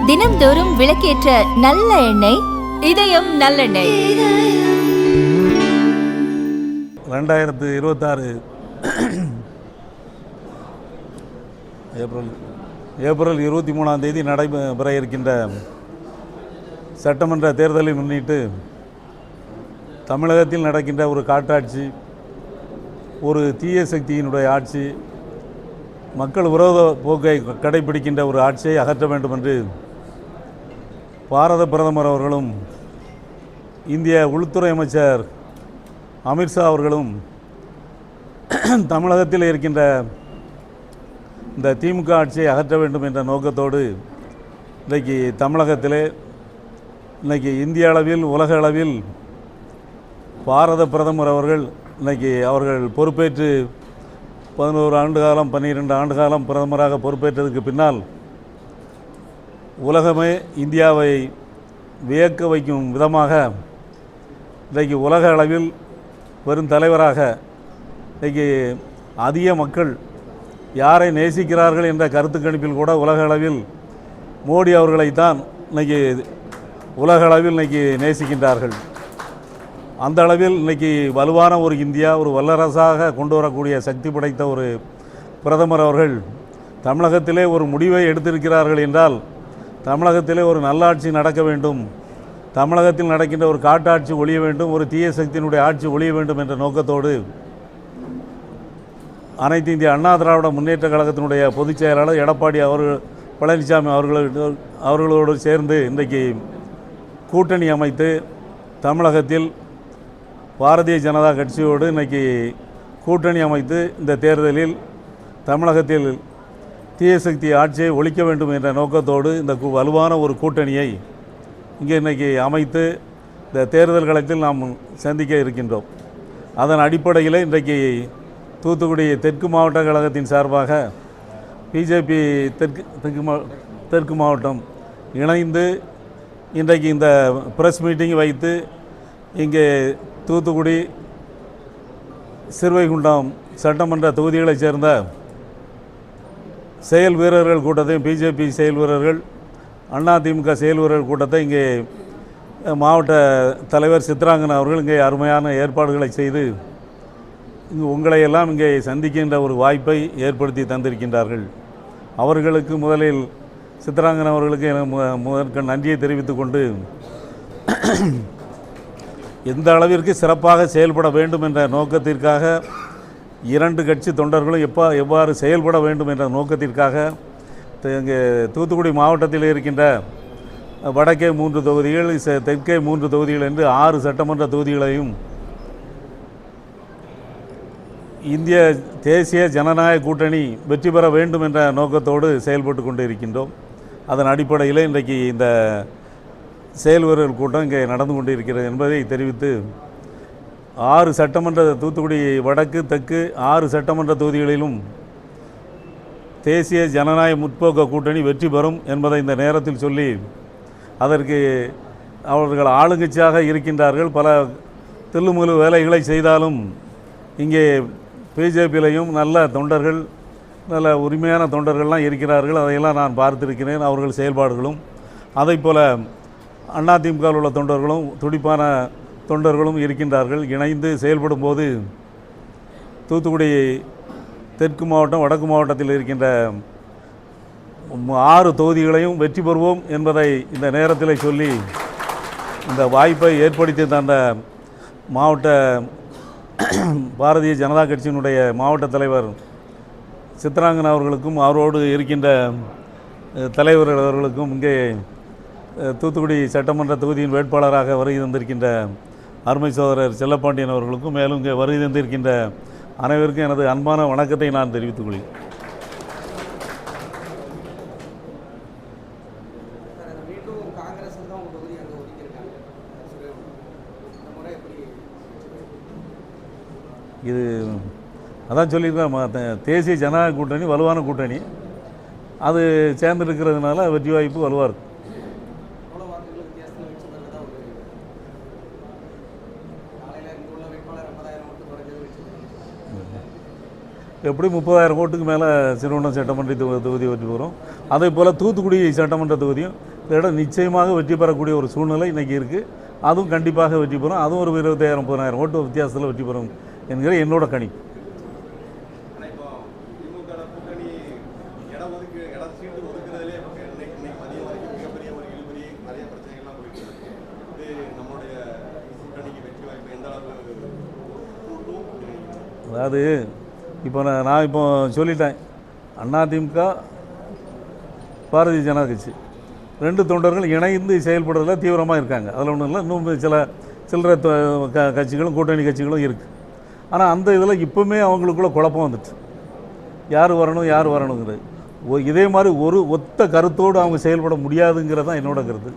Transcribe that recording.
தினம்தோறும் விளக்கேற்ற நல்ல எண்ணெய் இதயம் நல்லெண்ணெய். 2026 ஏப்ரல் 23ஆம் தேதி நடைபெற இருக்கின்ற சட்டமன்ற தேர்தலை முன்னிட்டு தமிழகத்தில் நடக்கின்ற ஒரு காட்டாட்சி, ஒரு தீய சக்தியினுடைய ஆட்சி, மக்கள் விரோத போக்கை கடைபிடிக்கின்ற ஒரு ஆட்சியை அகற்ற வேண்டும் என்று பாரத பிரதமர் அவர்களும் இந்திய உள்துறை அமைச்சர் அமித்ஷா அவர்களும் தமிழகத்தில் இருக்கின்ற இந்த திமுக ஆட்சியை அகற்ற வேண்டும் என்ற நோக்கத்தோடு இன்றைக்கு தமிழகத்திலே இன்றைக்கி இந்திய அளவில் உலக அளவில் பாரத பிரதமர் அவர்கள் இன்றைக்கி அவர்கள் பொறுப்பேற்று 11 ஆண்டு காலம் 12 ஆண்டு காலம் பிரதமராக பொறுப்பேற்றதுக்கு பின்னால் உலகமே இந்தியாவை வியக்க வைக்கும் விதமாக இன்றைக்கு உலக அளவில் வரும் தலைவராக இன்றைக்கி அதிக மக்கள் யாரை நேசிக்கிறார்கள் என்ற கருத்து கணிப்பில் கூட உலக அளவில் மோடி அவர்களைத்தான் இன்றைக்கி உலக அளவில் இன்றைக்கி நேசிக்கின்றார்கள். அந்த அளவில் இன்றைக்கி வலுவான ஒரு இந்தியா, ஒரு வல்லரசாக கொண்டு வரக்கூடிய சக்தி படைத்த ஒரு பிரதமர் அவர்கள் தமிழகத்திலே ஒரு முடிவை எடுத்திருக்கிறார்கள் என்றால், தமிழகத்திலே ஒரு நல்லாட்சி நடக்க வேண்டும், தமிழகத்தில் நடக்கின்ற ஒரு காட்டாட்சி ஒழிய வேண்டும், ஒரு தீய சக்தியினுடைய ஆட்சி ஒழிய வேண்டும் என்ற நோக்கத்தோடு அனைத்து இந்திய அண்ணா திராவிட முன்னேற்ற கழகத்தினுடைய பொதுச் செயலாளர் எடப்பாடி பழனிசாமி அவர்களோடு சேர்ந்து இன்றைக்கு கூட்டணி அமைத்து தமிழகத்தில் பாரதிய ஜனதா கட்சியோடு இன்றைக்கி கூட்டணி அமைத்து இந்த தேர்தலில் தமிழகத்தில் தீய சக்தி ஆட்சியை ஒழிக்க வேண்டும் என்ற நோக்கத்தோடு இந்த வலுவான ஒரு கூட்டணியை இங்கே இன்றைக்கி அமைத்து இந்த தேர்தல் களத்தில் நாம் சந்திக்க இருக்கின்றோம். அதன் அடிப்படையில் இன்றைக்கு தூத்துக்குடி தெற்கு மாவட்ட கழகத்தின் சார்பாக பிஜேபி தெற்கு மாவட்டம் இணைந்து இன்றைக்கு இந்த ப்ரெஸ் மீட்டிங் வைத்து இங்கே தூத்துக்குடி சிறுவைகுண்டம் சட்டமன்ற தொகுதிகளைச் சேர்ந்த செயல் வீரர்கள் கூட்டத்தையும், பிஜேபி செயல் வீரர்கள், அதிமுக செயல் வீரர்கள் கூட்டத்தை இங்கே மாவட்ட தலைவர் சித்ராங்கன் அவர்கள் இங்கே அருமையான ஏற்பாடுகளை செய்து உங்களை எல்லாம் இங்கே சந்திக்கின்ற ஒரு வாய்ப்பை ஏற்படுத்தி தந்திருக்கின்றார்கள். அவர்களுக்கு முதலில் சித்ராங்கன் அவர்களுக்கு முதற்க நன்றியை தெரிவித்துக் கொண்டு, எந்த அளவிற்கு சிறப்பாக செயல்பட வேண்டும் என்ற நோக்கத்திற்காக இரண்டு கட்சி தொண்டர்களும் எவ்வாறு செயல்பட வேண்டும் என்ற நோக்கத்திற்காக இங்கே தூத்துக்குடி மாவட்டத்தில் இருக்கின்ற வடக்கே 3 தொகுதிகள், தெற்கே 3 தொகுதிகள் என்று 6 சட்டமன்ற தொகுதிகளையும் இந்திய தேசிய ஜனநாயக கூட்டணி வெற்றி பெற வேண்டும் என்ற நோக்கத்தோடு செயல்பட்டு கொண்டு இருக்கின்றோம். அதன் அடிப்படையில் இன்றைக்கு இந்த செயல் வீரர்கள் கூட்டம் இங்கே நடந்து கொண்டு இருக்கிறது என்பதை தெரிவித்து, 6 சட்டமன்ற தூத்துக்குடி வடக்கு தெற்கு 6 சட்டமன்ற தொகுதிகளிலும் தேசிய ஜனநாயக முற்போக்கு கூட்டணி வெற்றி பெறும் என்பதை இந்த நேரத்தில் சொல்லி, அதற்கு அவர்கள் ஆளுங்கட்சியாக இருக்கின்றார்கள், பல தில்லுமுழு வேலைகளை செய்தாலும் இங்கே பிஜேபியிலையும் நல்ல தொண்டர்கள், நல்ல உரிமையான தொண்டர்கள்லாம் இருக்கிறார்கள். அதையெல்லாம் நான் பார்த்திருக்கிறேன். அவர்கள் செயல்பாடுகளும் அதைப்போல் அதிமுகவில் உள்ள தொண்டர்களும் துடிப்பான தொண்டர்களும் இருக்கின்றார்கள். இணைந்து செயல்படும் போது தூத்துக்குடி தெற்கு மாவட்டம் வடக்கு மாவட்டத்தில் இருக்கின்ற 6 தொகுதிகளையும் வெற்றி பெறுவோம் என்பதை இந்த நேரத்தில் சொல்லி, இந்த வாய்ப்பை ஏற்படுத்தி தந்த மாவட்ட பாரதிய ஜனதா கட்சியினுடைய மாவட்ட தலைவர் சித்ராங்கன் அவர்களுக்கும் அவரோடு இருக்கின்ற தலைவர்கள் அவர்களுக்கும், இங்கே தூத்துக்குடி சட்டமன்ற தொகுதியின் வேட்பாளராக வருகை தந்திருக்கின்ற அருமை சகோதரர் செல்லப்பாண்டியன் அவர்களுக்கும், மேலும் இங்கே வருகை தந்திருக்கின்ற அனைவருக்கும் எனது அன்பான வணக்கத்தை நான் தெரிவித்துக் கொள்கிறேன். இது அதான் சொல்லியிருக்கேன், தேசிய ஜனநாயக கூட்டணி வலுவான கூட்டணி, அது சேர்ந்துருக்கிறதுனால வெற்றி வாய்ப்பு வலுவாக இருக்குது. எப்படி 30,000 ஓட்டுக்கு மேலே சிறுவனம் சட்டமன்ற தொகுதி வெற்றி பெறும். அதே போல் தூத்துக்குடி சட்டமன்ற தொகுதியும் இடம் நிச்சயமாக வெற்றி பெறக்கூடிய ஒரு சூழ்நிலை இன்றைக்கி இருக்குது. அதுவும் கண்டிப்பாக வெற்றி பெறும். அதுவும் ஒரு 20,000 30,000 ஓட்டு வித்தியாசத்தில் வெற்றி பெறும் என்கிற என்னோட கணிப்பு. அதாவது இப்போ நான் இப்போ சொல்லிட்டேன், அதிமுக பாரதிய ஜனதா கட்சி 2 தொண்டர்கள் இணைந்து செயல்படுறதுல தீவிரமாக இருக்காங்க. அதில் ஒன்றும் இல்லை. இன்னும் சில்லறை கட்சிகளும் கூட்டணி கட்சிகளும் இருக்குது. ஆனால் அந்த இதில் இப்போவுமே அவங்களுக்குள்ள குழப்பம் வந்துட்டு யார் வரணுங்கிறது. இதே மாதிரி ஒரு ஒத்த கருத்தோடு அவங்க செயல்பட முடியாதுங்கிறது தான் என்னோட கருத்து.